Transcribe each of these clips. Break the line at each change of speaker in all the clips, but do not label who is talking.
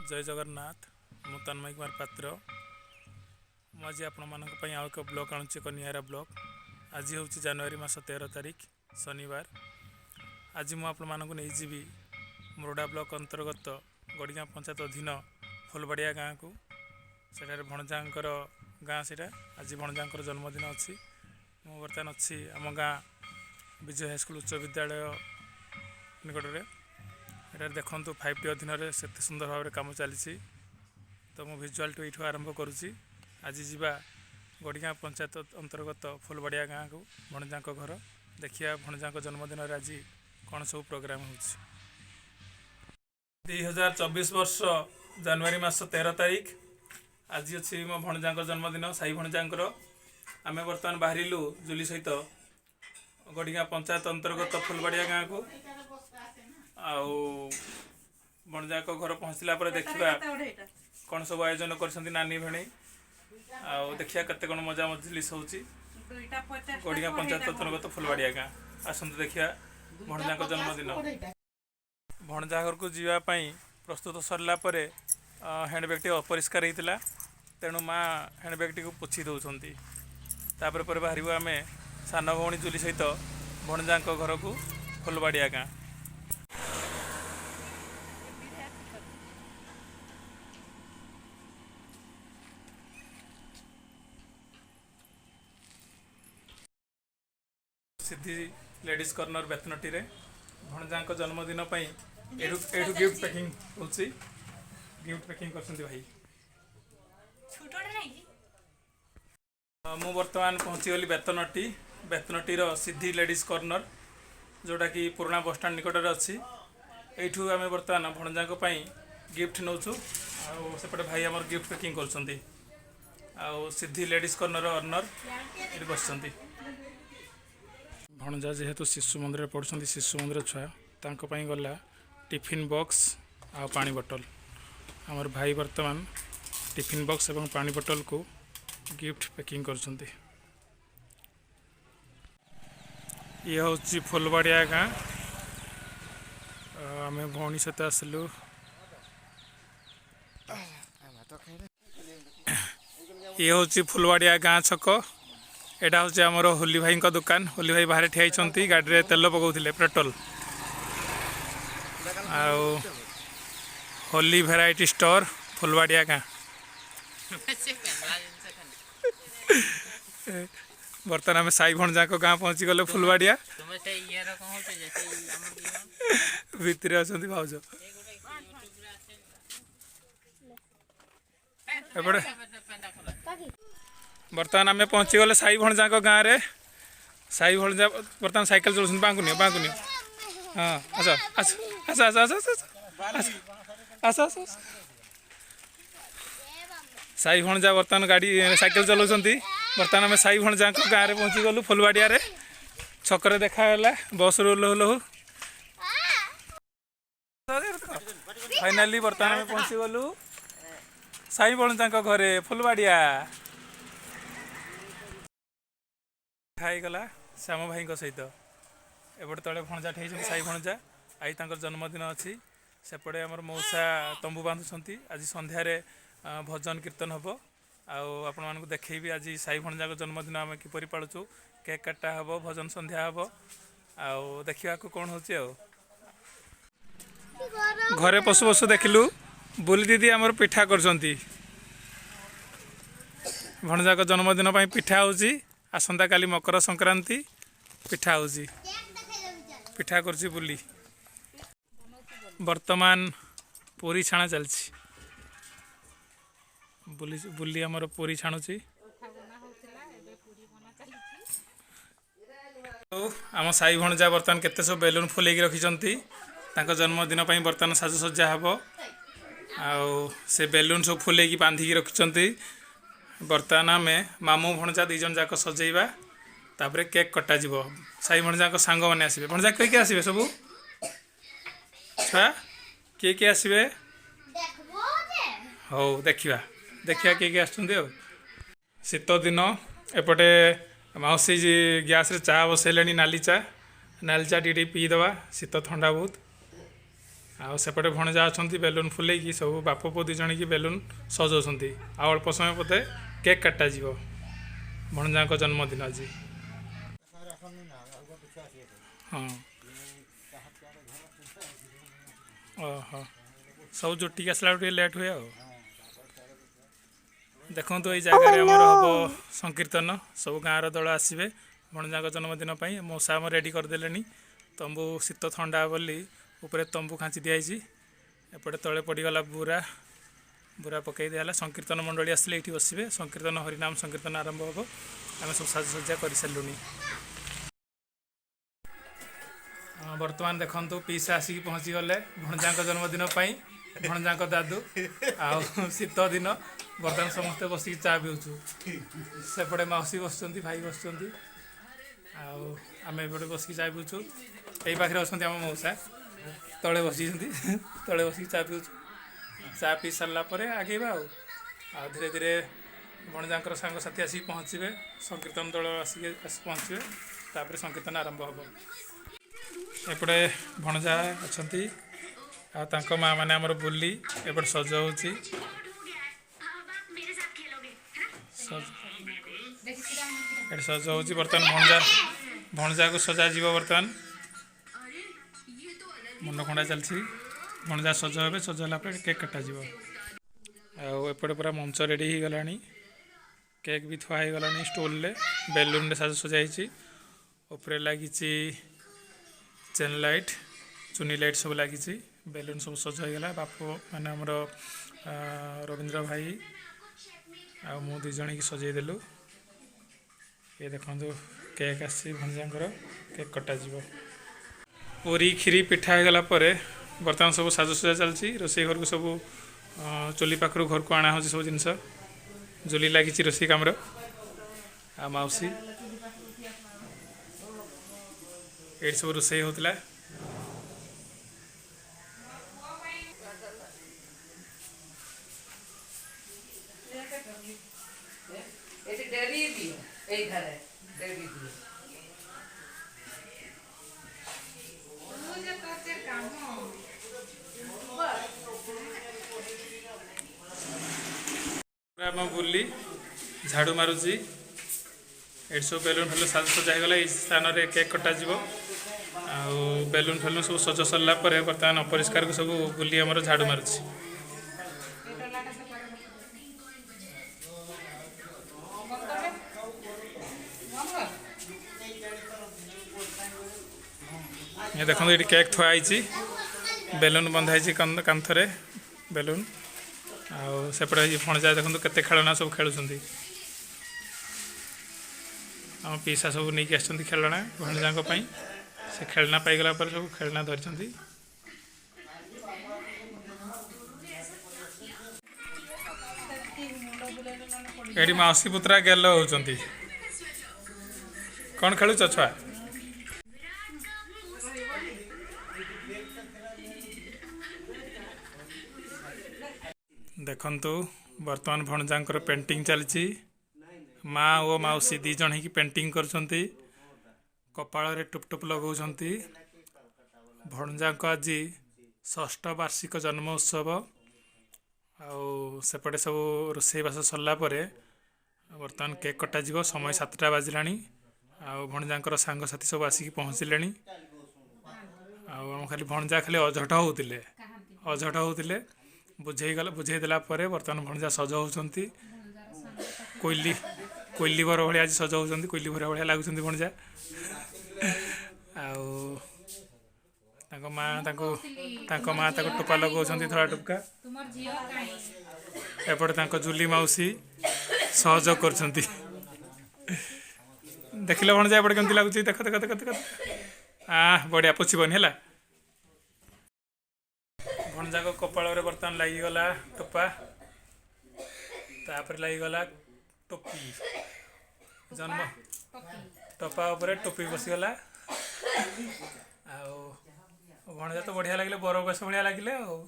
जय जगन्नाथ मु तन्मय कुमार पात्र मुझे आपण मानक आउ एक ब्लॉग आणुची एक नियारा ब्लॉग। आज हूँ जनवरी मास 13 तारिख शनिवार। आज मुझे नहीं जीवी मुरडा ब्लॉक अंतर्गत गड़िया पंचायत अधीन फुलबाड़िया गाँव को। सेठारे भणजांकर गाँ से आज भणजांकर जन्मदिन अच्छी मु बर्तमान अच्छी आम गाँ विजय हाईस्कल उच्च विद्यालय निकट में। एटार देखु 5T अधीन से सुंदर भाव में कम चली तो मु भिजुआल टू ये आरंभ करुँची। आज जीवा गड़िया पंचायत अंतर्गत फुलबाड़िया गाँ को भणजा घर देखिया भणजा जन्मदिन आज कौन सब प्रोग्राम हो। 2024 वर्ष जनवरी मास 13 तारिख आज अच्छी मो भणजा जन्मदिन साई भणजा आम बर्तमान बाहरिलु जुली सहित गड़िया पंचायत अंतर्गत फुलबाड़िया गाँ को। आउ भणजा घर पहुँचला देखा कौन सब आयोजन कर नानी भेणी आउ देखिया कते कौन मजा मजलिस होची गड़िया पंचायत अंतर्गत फुलबाड़िया गाँ। आसतु देखिया भणजा जन्मदिन। भणजा घर को जीवाई प्रस्तुत सरला हैंडबैग टी अपरिष्कार होता तेणु माँ हैंडबैग टी को पोछि दौरान तापर बाहर आम सान भौणी जुली सहित भणजा घर को फुलबाड़िया गाँ। सिद्धि लेडीज कॉर्नर बेतनटी रे भणजा जन्मदिन एठू गिफ्ट पैकिंग होची। गिफ्ट पैकिंग करछंती भाई। मु वर्तमान पहुँची गली बेतनटी रो सिद्धि लेडीज कॉर्नर जोटा कि पुराना बस स्टैंड निकट में अच्छी। एठू आम वर्तमान भणजा गिफ्ट नौचु सेपटे भाई आमर गिफ्ट पैकिंग करछंती। सिद्धि लेडीज कॉर्नर ऑनर ये बसंती। भणजा जेहेतु शिशु मंदिर पढ़ुं शिशु मंदिर छुआ तांको गला टिफिन बॉक्स आ पानी बोतल। आमर भाई वर्तमान टिफिन बॉक्स एवं पानी बोतल को गिफ्ट पैकिंग करछंती। ये हूँ फुलबाड़िया गाँ। आम भौणी सहित आसलु। ये हूँ फुलबाड़िया गाँ छक। एटा हूँ आमर होली भाई दुकान। होली भाई बाहर ठियाई गाड़ी में तेल पकाउले पेट्रोल। होली भेराइटी स्टोर फुलबाड़िया गाँ। बर्तमान आम साई भणजा गाँ पहुँची गले फुलबाड़िया भितर अच्छा भाज एपटे बर्तमान आम पहुँची गले साई भणजा गाँव रे। साई भणजा बर्तमान साइकेल चलाउछन बांकु नियो हाँ आस आस आस आस आस आस आस आस आस साई भणजा बर्तमान गाड़ी साइकेल चलाउछन। बर्तमान आम साई भणजा गाँव रे पहुँची गलु फुलबाड़िया रे। छकरे देखागला बस रू ओह्लू फाइनाली बर्तमान आम पहुँची गलु साई भणजा घरे फुलबाड़िया। खाईगला श्याम भाई सहित एपटे तले भणजा ठे साई भणजा आई जन्मदिन अच्छी। सेपटे आमर मौसा तंबू बांधुंट। आज संध्यारे भजन कीर्तन हम आपण मानक देखी आज साई भणजा जन्मदिन आम किपरि पालुचु। केक काटा हम भजन संध्या हम देखा कौन हो। घरे पशु पशु देखिलु बुली दीदी आमर पिठा कर भणजा जन्मदिन पिठा होची। आसंता काली मकर संक्रांति पिठा होची पिठा करची बुली। वर्तमान पूरी छाणा चलची बुली बुली आमर पूरी छाणुची। आम साई भणजा बर्तमान केते सब बेलून फुलेकी रखिछंती जन्मदिन बर्तमान साजसज्जा हम से बेलून सब फुलेकी बांधिकी रखिछंती। बर्तमान आम मामू भणजा दी जन जाक सजेबा तापर केक कटा जीवो। साई भणजा सांग मैंने आसबे। भणजा किए आसबे सब छुआ किए आसबे हो देखा देखिया किए आसुँच। शीत दिन एपटे मौसी गैस रे चा बसैले नाली चा टी पीदे शीत ठंडा बहुत ଆଉ ସେପଟେ ଭଣଜା ଅଛନ୍ତି ବେଲୁନ୍ ଫୁଲେଇକି ସବୁ ବାପ ପୁଅ ଦୁଇ ଜଣ କି ବେଲୁନ୍ ସଜାଉଛନ୍ତି। ଆଉ ଅଳ୍ପ ସମୟ ପରେ କେକ୍ କାଟାଯିବ ଭଣଜାଙ୍କ ଜନ୍ମଦିନ ଆଜି। ହଁ ଓହୋ ସବୁ ଜୁଟିକି ଆସିଲା ବେଳକୁ ଟିକେ ଲେଟ୍ ହୁଏ ଆଉ। ଦେଖନ୍ତୁ ଏଇ ଜାଗାରେ ଆମର ହେବ ସଂକୀର୍ତ୍ତନ। ସବୁ ଗାଁର ଦଳ ଆସିବେ ଭଣଜାଙ୍କ ଜନ୍ମଦିନ ପାଇଁ। ମଉସା ଆମର ରେଡ଼ି କରିଦେଲେଣି। ତମ୍ବୁ ଶୀତ ଥଣ୍ଡା ବୋଲି ଉପରେ ତମ୍ବୁ ଖାଞ୍ଚି ଦିଆହେଇଛି। ଏପଟେ ତଳେ ପଡ଼ିଗଲା ବୁରା ପକାଇ ଦିଆହେଲା। ସଂକୀର୍ତ୍ତନ ମଣ୍ଡଳୀ ଆସିଲେ ଏଇଠି ବସିବେ। ସଂକୀର୍ତ୍ତନ ହରିନାମ ସଂକୀର୍ତ୍ତନ ଆରମ୍ଭ ହେବ। ଆମେ ସବୁ ସାଜସଜ୍ଜା କରିସାରିଲୁଣି। ବର୍ତ୍ତମାନ ଦେଖନ୍ତୁ ପିଇସା ଆସିକି ପହଞ୍ଚିଗଲେ ଭଣଜାଙ୍କ ଜନ୍ମଦିନ ପାଇଁ। ଭଣଜାଙ୍କ ଦାଦୁ ଆଉ ଶୀତ ଦିନ ବର୍ତ୍ତମାନ ସମସ୍ତେ ବସିକି ଚା ପିଉଛୁ। ସେପଟେ ମାଉସୀ ବସୁଛନ୍ତି, ଭାଇ ବସୁଛନ୍ତି, ଆଉ ଆମେ ଏପଟେ ବସିକି ଚା ପିଉଛୁ। ଏଇ ପାଖରେ ଅଛନ୍ତି ଆମ ମଉସା, ତଳେ ବସିଛନ୍ତି, ତଳେ ବସିକି ଚା ପିଉଛୁ। ଚା ପିଇ ସାରିଲା ପରେ ଆଗେଇବା ଆଉ ଧୀରେ ଧୀରେ ଭଣଜାଙ୍କର ସାଙ୍ଗସାଥି ଆସିକି ପହଞ୍ଚିବେ। ସଂକୀର୍ତ୍ତନ ଦଳ ଆସିକି ପହଞ୍ଚିବେ। ତାପରେ ସଂକୀର୍ତ୍ତନ ଆରମ୍ଭ ହେବ। ଏପଟେ ଭଣଜା ଅଛନ୍ତି ଆଉ ତାଙ୍କ ମା ମାନେ ଆମର ବୁଲି ଏପଟେ ସଜ ହେଉଛି। ଏଠି ସଜ ହେଉଛି। ବର୍ତ୍ତମାନ ଭଣଜାକୁ ସଜାଯିବ। ବର୍ତ୍ତମାନ ମୁଣ୍ଡ ଖଣ୍ଡା ଚାଲିଛି। ଭଣଜା ସଜ ହେବେ। ସଜ ହେଲା ପରେ କେକ୍ କଟାଯିବ। ଆଉ ଏପଟେ ପୁରା ମଞ୍ଚ ରେଡ଼ି ହେଇଗଲାଣି। କେକ୍ ବି ଥୁଆ ହେଇଗଲାଣି ଷ୍ଟୁଲରେ। ବେଲୁନରେ ସାଜସଜା ହେଇଛି। ଉପରେ ଲାଗିଛି ଚେନ୍ ଲାଇଟ୍, ଚୁନି ଲାଇଟ୍ ସବୁ ଲାଗିଛି। ବେଲୁନ୍ ସବୁ ସଜ ହେଇଗଲା। ବାପ ମାନେ ଆମର ରବୀନ୍ଦ୍ର ଭାଇ ଆଉ ମୁଁ ଦୁଇ ଜଣ କି ସଜେଇଦେଲୁ। ଏ ଦେଖନ୍ତୁ କେକ୍ ଆସିଛି ଭଣଜାଙ୍କର। କେକ୍ କଟାଯିବ। ପୁରୀ କ୍ଷୀରି ପିଠା ହେଇଗଲା ପରେ ବର୍ତ୍ତମାନ ସବୁ ସାଜସଜା ଚାଲିଛି। ରୋଷେଇ ଘରକୁ ସବୁ ଚୁଲି ପାଖରୁ ଘରକୁ ଅଣା ହେଉଛି ସବୁ ଜିନିଷ। ଚୁଲି ଲାଗିଛି ରୋଷେଇ କାମର। ଆଉ ମାଉସୀ ଏଇଠି ସବୁ ରୋଷେଇ ହେଉଥିଲା। ଆମ ବୁଲି ଝାଡ଼ୁ ମାରୁଛି। ଏଠି ସବୁ ବେଲୁନ୍ ଫେଲୁନ୍ ସାଜସଜା ହେଇଗଲା। ଏଇ ସ୍ଥାନରେ କେକ୍ କଟାଯିବ। ଆଉ ବେଲୁନ୍ ଫେଲୁନ୍ ସବୁ ସଜ ସରିଲା ପରେ ବର୍ତ୍ତମାନ ଅପରିଷ୍କାରକୁ ସବୁ ବୁଲି ଆମର ଝାଡ଼ୁ ମାରୁଛି। ଦେଖନ୍ତୁ ଏଠି କେକ୍ ଥୁଆ ହେଇଛି। ବେଲୁନ୍ ବନ୍ଧା ହେଇଛି କାନ୍ଥରେ ବେଲୁନ୍। ଆଉ ସେପଟେ ଭଣଜା ଦେଖନ୍ତୁ କେତେ ଖେଳନା ସବୁ ଖେଳୁଛନ୍ତି। ଆମ ପିଇସା ସବୁ ନେଇକି ଆସିଛନ୍ତି ଖେଳନା ଭଣଜାଙ୍କ ପାଇଁ। ସେ ଖେଳନା ପାଇଗଲା ପରେ ସବୁ ଖେଳନା ଧରିଛନ୍ତି। ଏଠି ମାଉସୀ ପୁତୁରା ଗେଲ ହେଉଛନ୍ତି। କ'ଣ ଖେଳୁଛ ଛୁଆ? ଦେଖନ୍ତୁ ବର୍ତ୍ତମାନ ଭଣଜାଙ୍କର ପେଣ୍ଟିଂ ଚାଲିଛି। ମା ଓ ମାଉସୀ ଦୁଇ ଜଣ ହେଇକି ପେଣ୍ଟିଂ କରୁଛନ୍ତି। କପାଳରେ ଟୁପ୍ ଟୁପ୍ ଲଗାଉଛନ୍ତି। ଭଣଜାଙ୍କ ଆଜି ଷଷ୍ଠ ବାର୍ଷିକ ଜନ୍ମ ଉତ୍ସବ। ଆଉ ସେପଟେ ସବୁ ରୋଷେଇବାସ ସରିଲା ପରେ ବର୍ତ୍ତମାନ କେକ୍ କଟାଯିବ। ସମୟ 7ଟା ବାଜିଲାଣି। ଆଉ ଭଣଜାଙ୍କର ସାଙ୍ଗସାଥି ସବୁ ଆସିକି ପହଞ୍ଚିଲେଣି। ଆଉ ଆମ ଖାଲି ଭଣଜା ଖାଲି ଅଝଟ ହେଉଥିଲେ। ବୁଝେଇ ଦେଲା ପରେ ବର୍ତ୍ତମାନ ଭଣଜା ସଜ ହେଉଛନ୍ତି। କୋଇଲି ବର ଭଳିଆ ଆଜି ସଜ ହେଉଛନ୍ତି। କୋଇଲି ବର ଭଳିଆ ଲାଗୁଛନ୍ତି ଭଣଜା। ଆଉ ତାଙ୍କ ମା ତାକୁ ଟୋପା ଲଗାଉଛନ୍ତି, ଧଳା ଟୋପକା। ଏପଟେ ତାଙ୍କ ଜୁଲି ମାଉସୀ ସହଯୋଗ କରୁଛନ୍ତି। ଦେଖିଲ ଭଣଜା ଏପଟେ କେମିତି ଲାଗୁଛି? ଦେଖ ବଢ଼ିଆ। ପୋଛିବନି ହେଲା। ଭଣଜାଙ୍କ କପାଳରେ ବର୍ତ୍ତମାନ ଲାଗିଗଲା ଟୋପା। ତାପରେ ଲାଗିଗଲା ଟୋପି। ଟୋପା ଉପରେ ଟୋପି ବସିଗଲା। ଆଉ ଭଣଜା ତ ବଢ଼ିଆ ଲାଗିଲେ, ବରବେଶ ଭଳିଆ ଲାଗିଲେ ଆଉ।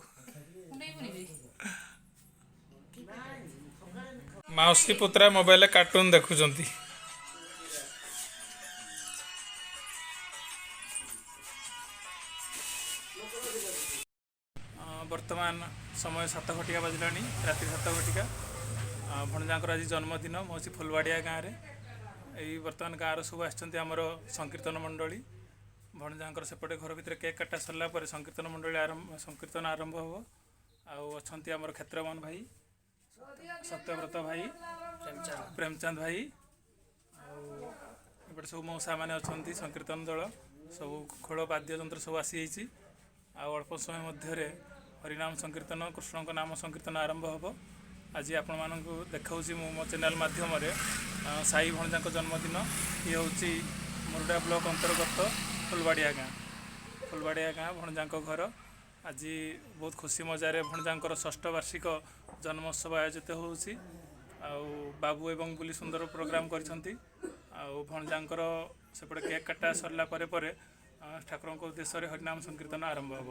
ମାଉସୀ ପୁତୁରା ମୋବାଇଲରେ କାର୍ଟୁନ୍ ଦେଖୁଛନ୍ତି। बर्तमान समय 7 घटिका बजला राति 7 घटिका भणजांकर आज जन्मदिन मौसी फुलवाड़िया गाँव में यही बर्तमान गाँव सब आमर संकीर्तन मंडली भणजांकर सेपटे घर भितर केक काटा सरला संकीर्तन मंडली संकीर्तन आरंभ हम आछंती आमर क्षेत्रमोहन भाई सत्यव्रत भाई प्रेमचंद भाई एपटे सब मौसा मैंने अच्छा संकीर्तन दल सब खोल वाद्य यंत्र सब आसी अल्प समय मध्य हरिनाम संकीर्तन कृष्ण को नाम संकीर्तन आरंभ हम आज आपण मानक देखा मो चैनल माध्यम साई भणजा जन्मदिन ये हूँ मुरुडा ब्लॉक अंतर्गत फुलवाड़िया गाँ भणजा घर आज बहुत खुशी मजार भणजा षष्ठ वार्षिक जन्मोत्सव आयोजित होउछि बाबू एवं बुली सुंदर प्रोग्राम करिसंती भणजांकर सेपटे केक काटा सरला ठाकुर उद्देश्य हरिनाम संकीर्तन आरंभ हम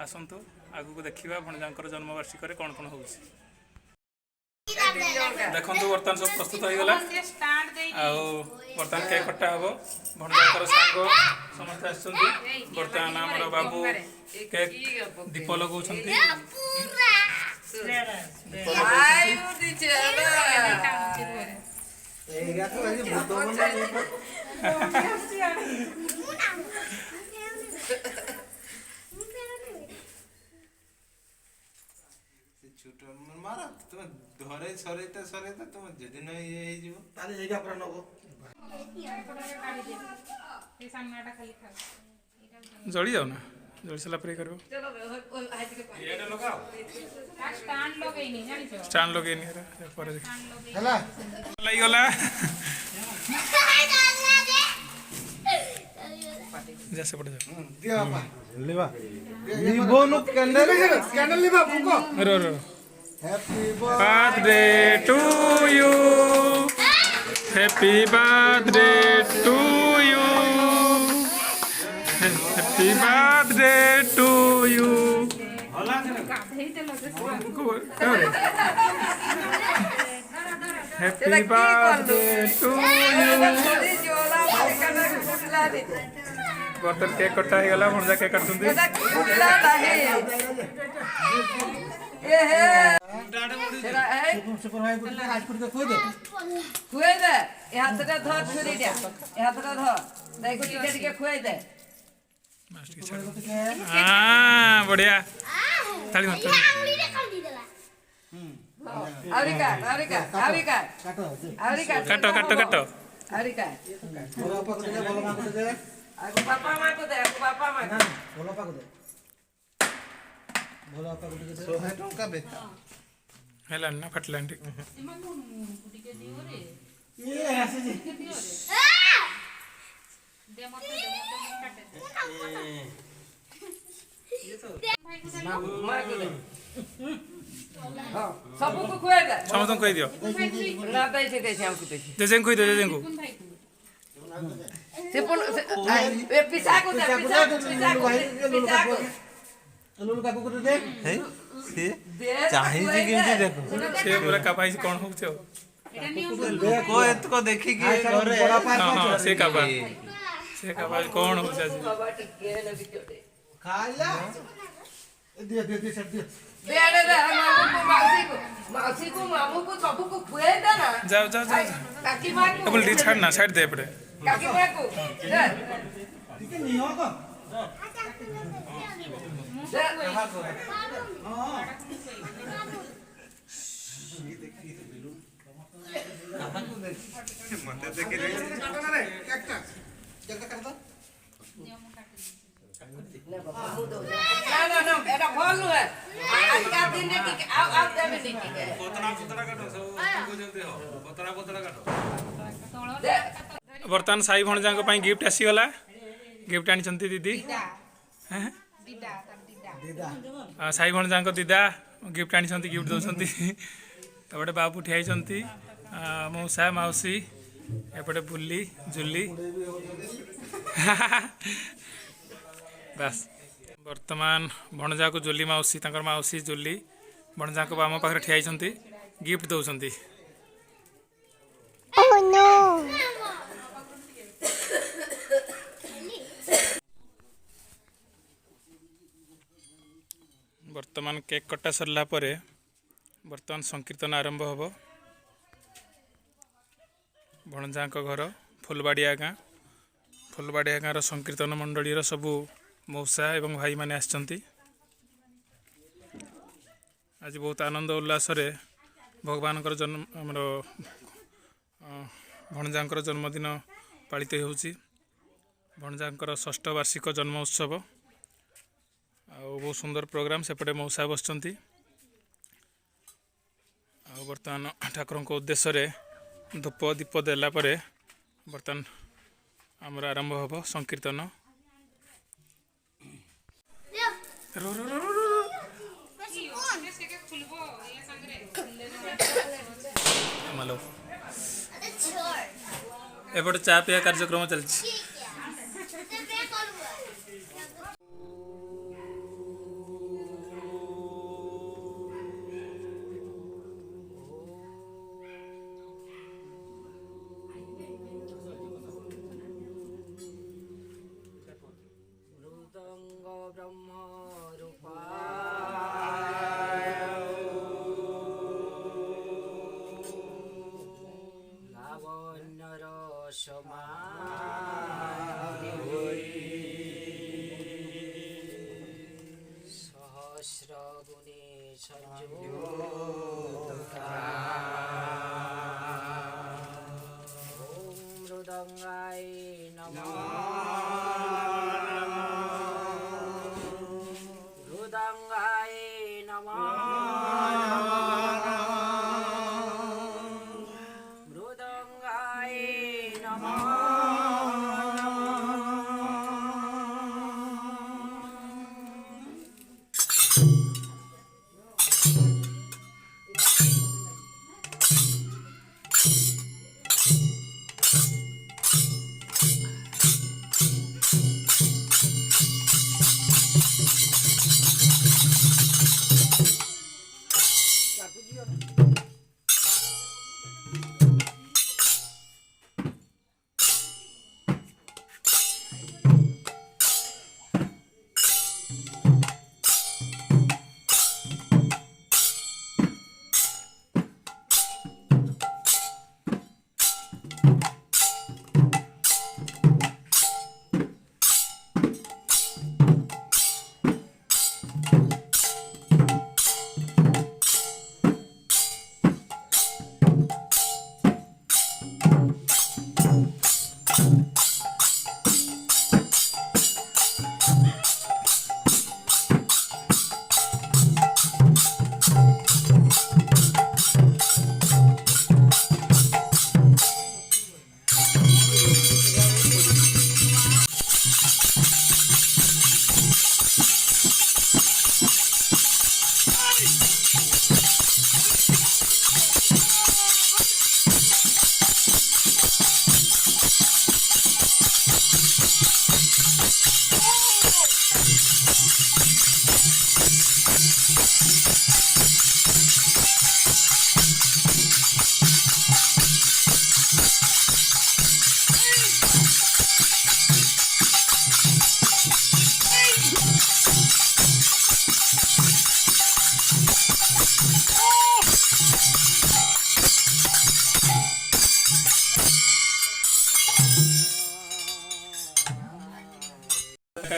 आसतु आगु देखा भणजांकर जन्मवार्षिक कौन कौन हो देखु बर्तमान सब प्रस्तुत हो गला बर्तमान केक कटा हम भणजांकर सांग समस्त आसुंती बर्तमान आमर बाबू केक दीप लगाउछंती
मारा तुम धरे सरेता तुम जदिन ये जीव ताले एगा पूरा नगो
जड़ी जाओ ना जड़ी सारा प्रे करो
एटा लगाओ
स्टैंड लगे नहीं रे पर हला लई गला जैसे पड़ जा
दिया बा लेवा लीबो नु कैंडल लेवा फुको
रो रो
happy
birthday to you happy birthday to you happy birthday to you happy birthday to you बर्तन केक कटा ही गला भणजा केक काटुंदी
खुआई दे हाथटा धर छुरी दे हाथटा धर देखो टिके खुआई दे
हां बढ़िया ताली मार
आवरिका
काटो काटो काटो
आवरिका
बोलो पाको दे बोलो माको दे
आगो पापा मां को दे
बोलो पाको दे बोलो पाको दे 100 टंका बेता
हेला ना फटलान ठीक
ये हसे जी
दे मत
ये तो
मां को दे हां सबको खुआई दे
समझ कह दियो
ना दे हमको दे
जेजें कह दियो जेजें को
से पिसा को
लुलु काको को दे हे से चाहि जी केमती देखो
से पूरा कापाई कौन हो छो
देखो एत को देखि कि घरे बड़ा पार
हां से कापा कौन हो छ
खाला दे सब दे
दे मौसी को मामू को सबू को खुए दे ना
जाओ जाओ जाओ
काकी मां को
डबल डी छाड़ ना साइड दे पड़े
काकी मां को दे
ठीक है नहीं हो तो
दे
हां मते देखे एकटा कर दो
ना एटा भल है आज का दिन ने ठीक आओ दे में ठीक है
पोतरा काटो सब को जल्दी हो पोतरा काटो
दे
बर्तमान साई भणजा पई गिफ्ट आसी गला गिफ्ट आनी छंती दीदी हैं
दीदा
साई भणजा दीदा गिफ्ट आनी छंती गिफ्ट दउछंती एपटे बाबू ठियाई छंती मौसा मौसी एपटे बुल्ली जुल्ली बस वर्तमान भणजा को जुली मौसी तंकर मौसी जुली भणजा को आम पाखे ठियाई छंती गिफ्ट दउछंती
Oh no!
वर्तमान ବର୍ତ୍ତମାନ କେକ୍ କଟା ସରିଲା ପରେ ବର୍ତ୍ତମାନ ସଂକୀର୍ତ୍ତନ ଆରମ୍ଭ ହେବ। ଭଣଜାଙ୍କ ଘର ଫୁଲବାଡ଼ିଆ ଗାଁର ସଂକୀର୍ତ୍ତନ ମଣ୍ଡଳୀର ସବୁ ମଉସା ଏବଂ ଭାଇମାନେ ଆସିଛନ୍ତି। ଆଜି ବହୁତ ଆନନ୍ଦ ଉଲ୍ଲାସରେ ଭଗବାନଙ୍କର ଆମର ଭଣଜାଙ୍କର ଜନ୍ମଦିନ ପାଳିତ ହେଉଛି। ଭଣଜାଙ୍କର ଷଷ୍ଠ ବାର୍ଷିକ ଜନ୍ମ ଉତ୍ସବ ଆଉ ବହୁତ ସୁନ୍ଦର ପ୍ରୋଗ୍ରାମ। ସେପଟେ ମଉସା ବସିଛନ୍ତି ଆଉ ବର୍ତ୍ତମାନ ଠାକୁରଙ୍କ ଉଦ୍ଦେଶ୍ୟରେ ଧୂପ ଦୀପ ଦେଲା ପରେ ବର୍ତ୍ତମାନ ଆମର ଆରମ୍ଭ ହେବ ସଂକୀର୍ତ୍ତନ। ଏପଟେ ଚା ପିଇବା କାର୍ଯ୍ୟକ୍ରମ ଚାଲିଛି।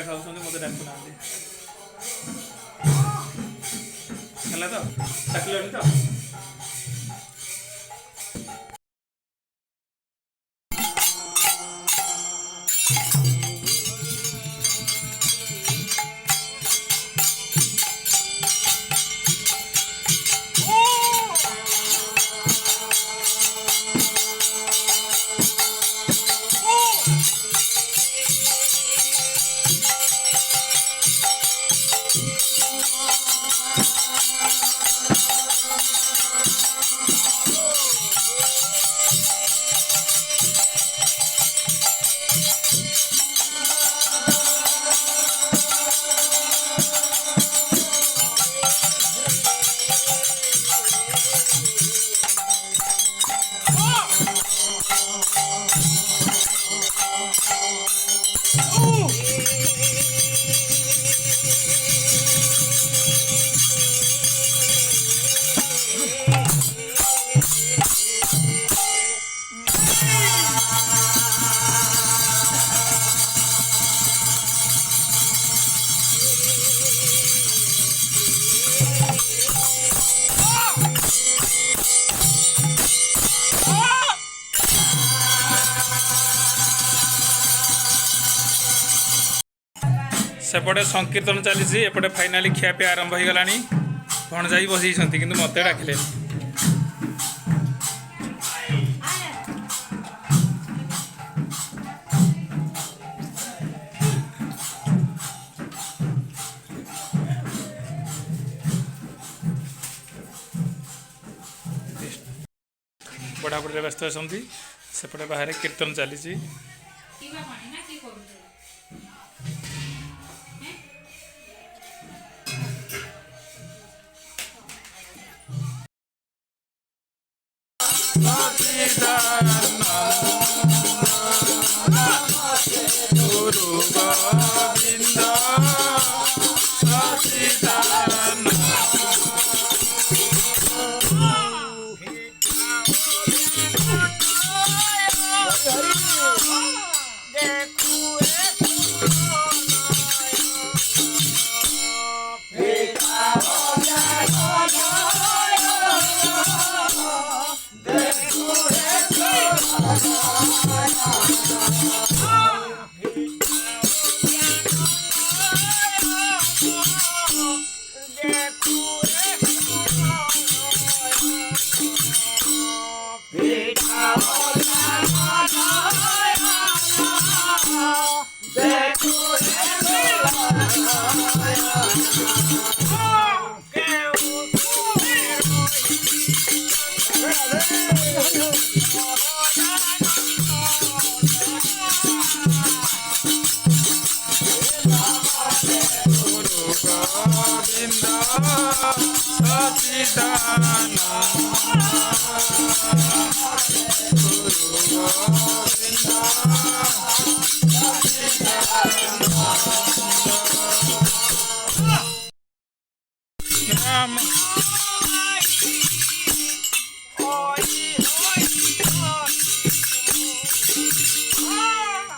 ଖାଉଛନ୍ତି ମୋତେ ଡାକୁନାହାନ୍ତି ହେଲା ତ ଡାକିଲେଣି ତ। सेपटे संकीर्तन चली एपटे फाइनाली खियापिया आरंभ हो गला भणजाई बसई कि मत डाकिले पढ़ापढ़ी व्यस्त अच्छा सेपटे बाहर कीर्तन चली गुरु गोविंद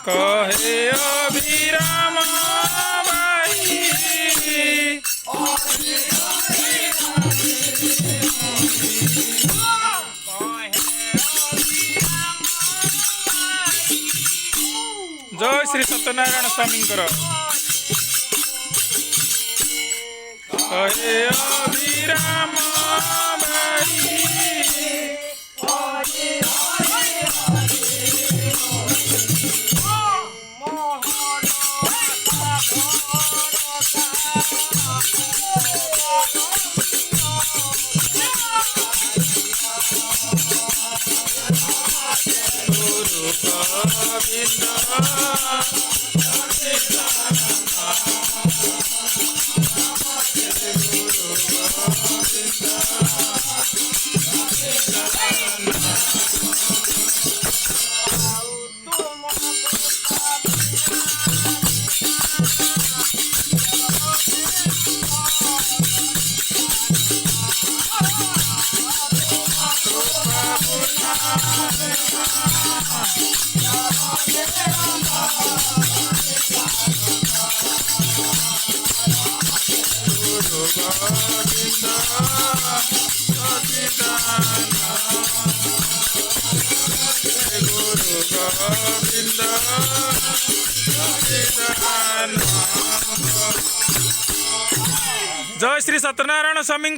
कहे अभिराम भाई जय श्री सत्यनारायण स्वामी कहे अभिराम भाई जय श्री सत्यनारायण स्वामी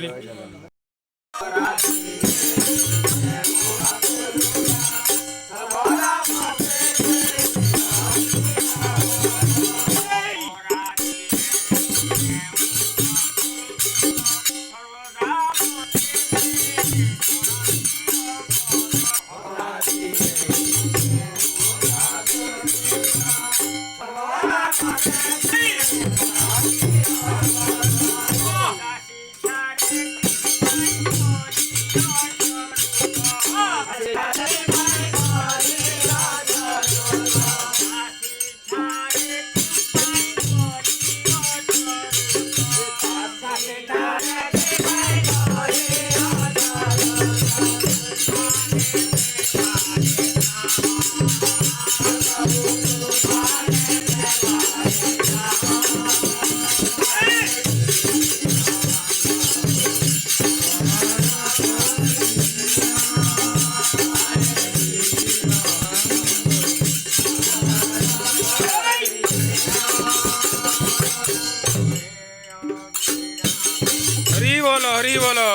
बोली हरी बोलो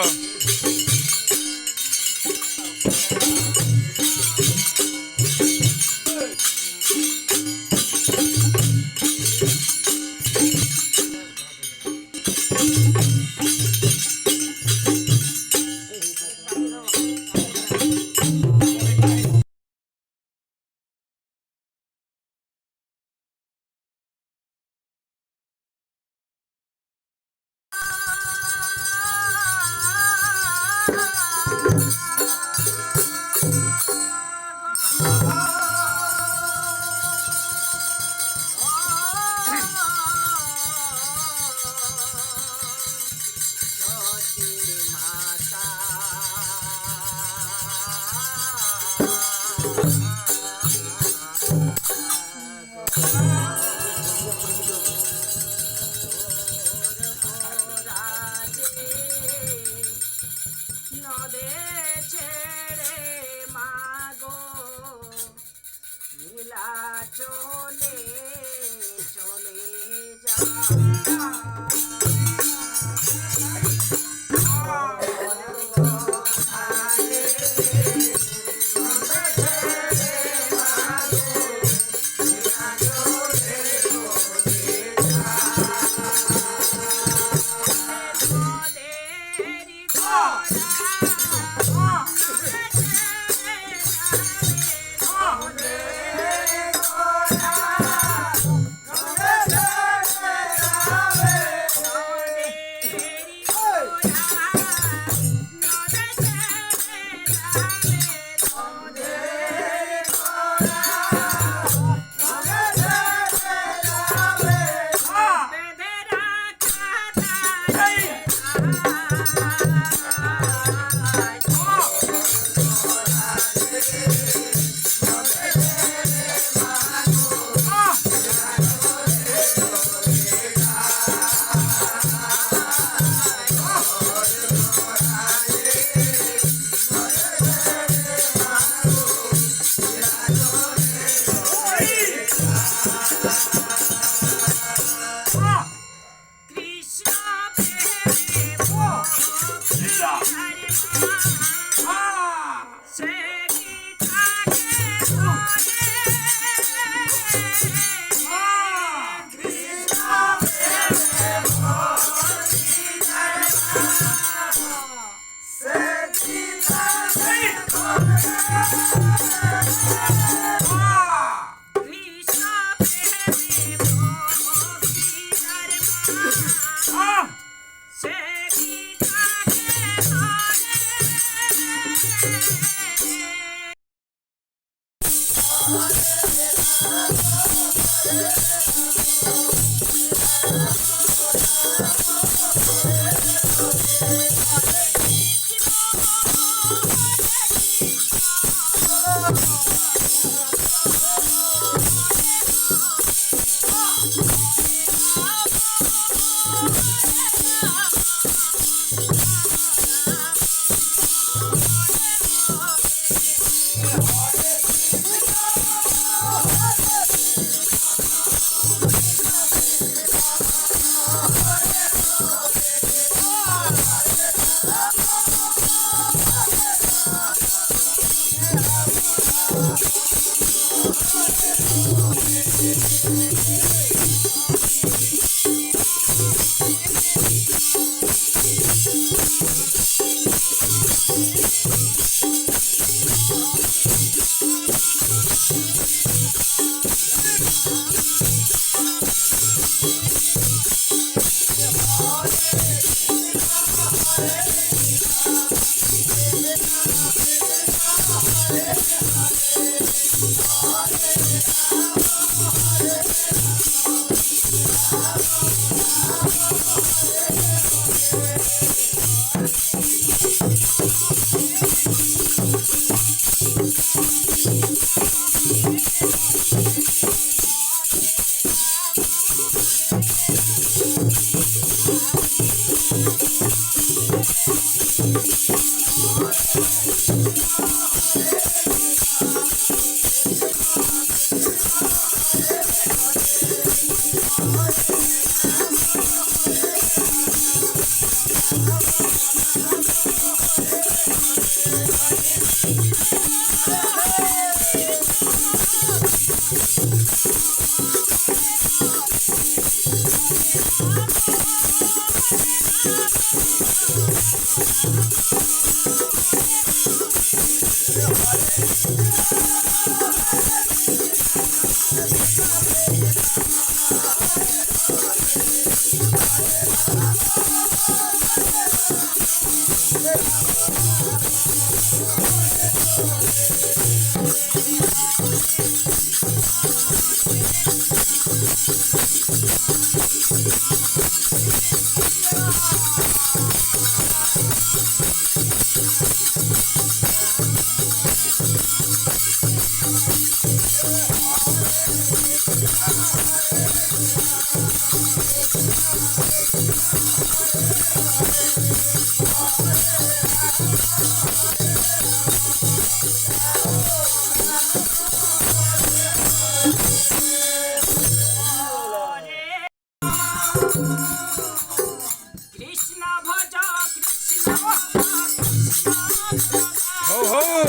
हो हो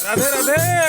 राधे राधे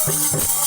Hey!